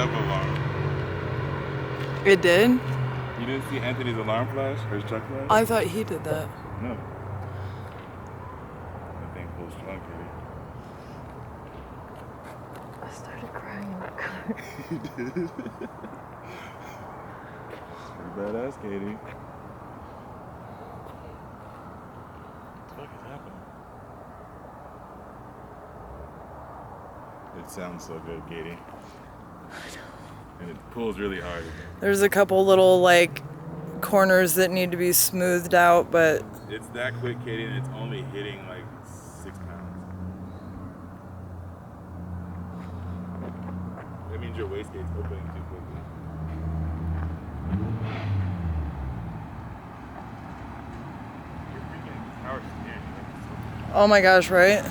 up alarm. It did? You didn't see Anthony's alarm flash or his truck flash? I thought he did that. No. That thing pulls strong, Katie. I started crying in the car. You did. Pretty badass, Katie. What the fuck is happening? It sounds so good, Katie. And it pulls really hard. There's a couple little like corners that need to be smoothed out, but It's that quick, Katie, and it's only hitting like 6 pounds. That means your wastegate's opening too quickly. Your freaking power steering. oh my gosh, right?